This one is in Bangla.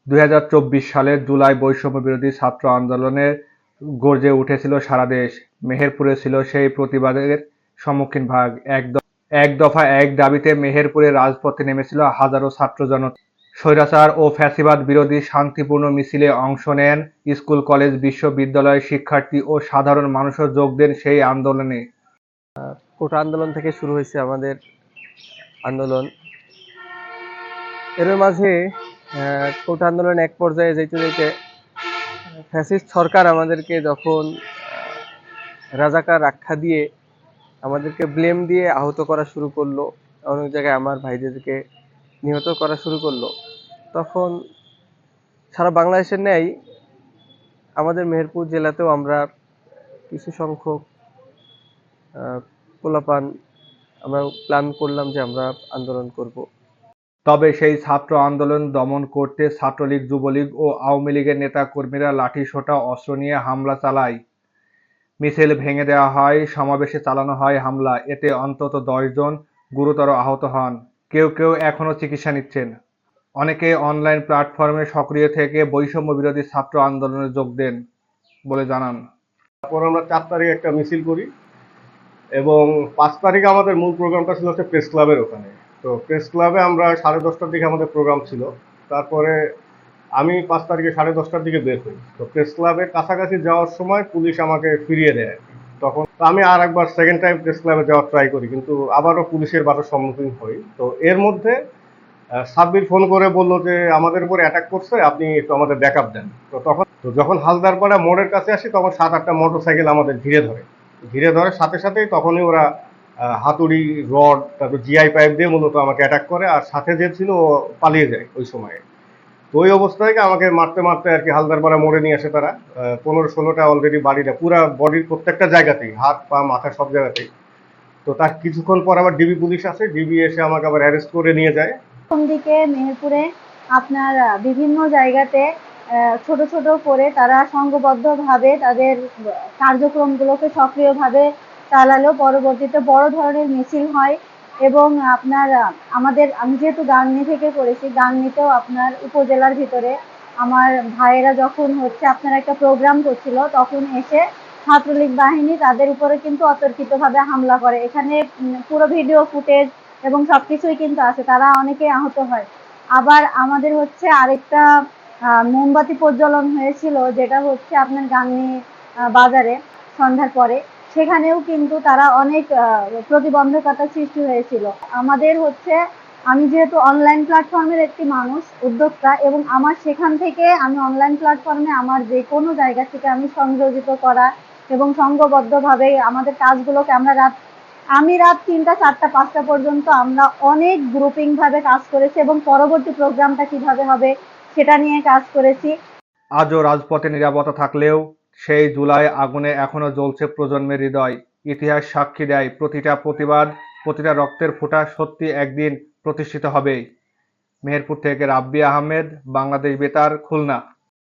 2024 সালের জুলাই বৈষম্যবিরোধী ছাত্র আন্দোলনে গর্জে উঠেছিল সারা দেশ। মেহেরপুরে ছিল সেই প্রতিবাদের সম্মুখীন ভাগ। এক দফা এক দাবিতে মেহেরপুরে রাজপথে নেমেছিল হাজারো ছাত্র জনতা। স্বৈরাচার ও ফ্যাসিবাদ বিরোধী শান্তিপূর্ণ মিছিলে অংশ নেন স্কুল, কলেজ, বিশ্ববিদ্যালয়ের শিক্ষার্থী ও সাধারণ মানুষও যোগ দেন সেই আন্দোলনে। কোটা আন্দোলন থেকে শুরু হয়েছে আমাদের আন্দোলন। এর মাঝে কোটা আন্দোলন এক পর্যায়ে যেতে যেতে ফ্যাসিস্ট সরকার আমাদেরকে যখন রাজাকার আখ্যা দিয়ে আমাদেরকে ব্লেম দিয়ে আহত করা শুরু করলো, অনেক জায়গায় আমার ভাইদেরকে নিহত করা শুরু করলো, তখন সারা বাংলাদেশের ন্যায় আমাদের মেহেরপুর জেলাতেও আমরা কিছু সংখ্যক পোলাপান আমরা প্ল্যান করলাম যে আমরা আন্দোলন করব। তবে সেই ছাত্র আন্দোলন দমন করতে ছাত্রলীগ, যুবলীগ ও আওয়ামী লীগের নেতা-কর্মীরা লাঠিসোঁটা, অস্ত্র নিয়ে হামলা চালায়। মিছিল ভেঙে দেওয়া হয়, সমাবেশে চালানো হয় হামলা। এতে অন্তত 10 জন গুরুতর আহত হন। কেউ কেউ এখনো চিকিৎসা নিচ্ছেন। অনেকে অনলাইন প্ল্যাটফর্মে সক্রিয় থেকে বৈষম্য বিরোধী ছাত্র আন্দোলনে যোগ দেন বলে জানান। তারপর আমরা 4 তারিখ একটা মিছিল করি এবং 5 তারিখে আমাদের মূল প্রোগ্রামটা ছিল হচ্ছে প্রেস ক্লাবের ওখানে। তো প্রেস ক্লাবে আমরা 10:30টার দিকে আমাদের প্রোগ্রাম ছিল। তারপরে আমি 5 তারিখে 10:30টার দিকে বের হই। তো প্রেস ক্লাবের কাছাকাছি যাওয়ার সময় পুলিশ আমাকে ফিরিয়ে দেয়। তখন আমি আর একবার সেকেন্ড টাইম প্রেস ক্লাবে যাওয়ার ট্রাই করি, কিন্তু আবারও পুলিশের বাধার সম্মুখীন হই। তো এর মধ্যে সাব্বির ফোন করে বললো যে আমাদের উপরে অ্যাটাক করছে, আপনি একটু আমাদের ব্যাকআপ দেন। যখন হালদারপাড়া মোড়ের কাছে আসি তখন 7-8টা মোটরসাইকেল আমাদের ঘিরে ধরে সাথে সাথেই তখনই ওরা হাতুড়ি, রড, তারপর জিআই পাইপ দিয়ে মূলত আমাকে অ্যাটাক করে, আর সাথে যে ছিল ও পালিয়ে যায় ওই সময়ে। তো ওই অবস্থায় আমাকে মারতে মারতে আর কি হালদারপাড়া মোড়ে নিয়ে আসে তারা। 15-16টা অলরেডি বাড়িটা পুরা বডির প্রত্যেকটা জায়গাতেই, হাত পা মাথা সব জায়গাতেই। তো তার কিছুক্ষণ পর আবার ডিবি পুলিশ আসে, ডিবি এসে আমাকে আবার অ্যারেস্ট করে নিয়ে যায়। প্রথম দিকে মেহেরপুরে আপনার বিভিন্ন জায়গাতে ছোট ছোট করে তারা সংঘবদ্ধভাবে তাদের কার্যক্রমগুলোকে সক্রিয়ভাবে চালালেও পরবর্তীতে বড় ধরনের মিছিল হয় এবং আপনার আমি যেহেতু গাংনী থেকে করেছি, গাংনীতেও আপনার উপজেলার ভিতরে আমার ভাইয়েরা যখন আপনার একটা প্রোগ্রাম করছিল তখন এসে ছাত্রলীগ বাহিনী তাদের উপরে কিন্তু অতর্কিতভাবে হামলা করে। এখানে পুরো ভিডিও ফুটেজ এবং সবকিছুই কিন্তু আছে, তারা অনেকে আহত হয়। আবার আমাদের আরেকটা মোমবাতি প্রজ্বলন হয়েছিল, যেটা আপনার গাংনী বাজারে সন্ধ্যার পরে, সেখানেও কিন্তু তারা অনেক প্রতিবন্ধকতা সৃষ্টি হয়েছিল। আমাদের আমি যেহেতু অনলাইন প্ল্যাটফর্মের একটি মানুষ, উদ্যোক্তা, এবং আমার সেখান থেকে আমি অনলাইন প্ল্যাটফর্মে আমার যে কোনো জায়গা থেকে আমি সংযোজিত করা এবং সংঘবদ্ধভাবে আমাদের কাজগুলোকে আমি রাত 3টা, 4টা, 5টা পর্যন্ত আমরা অনেক গ্রুপিং ভাবে কাজ করেছি এবং পরবর্তী প্রোগ্রামটা কিভাবে হবে সেটা নিয়ে কাজ করেছি। আজও রাজপথে নীরবতা থাকলেও সেই জুলাই আগুনে এখনো জ্বলছে প্রজন্মের হৃদয়। ইতিহাস সাক্ষী দেয়, প্রতিটা প্রতিবাদ, প্রতিটা রক্তের ফোঁটা সত্যি একদিন প্রতিষ্ঠিত হবেই। মেহেরপুর থেকে রাব্বি আহমেদ, বাংলাদেশ বেতার, খুলনা।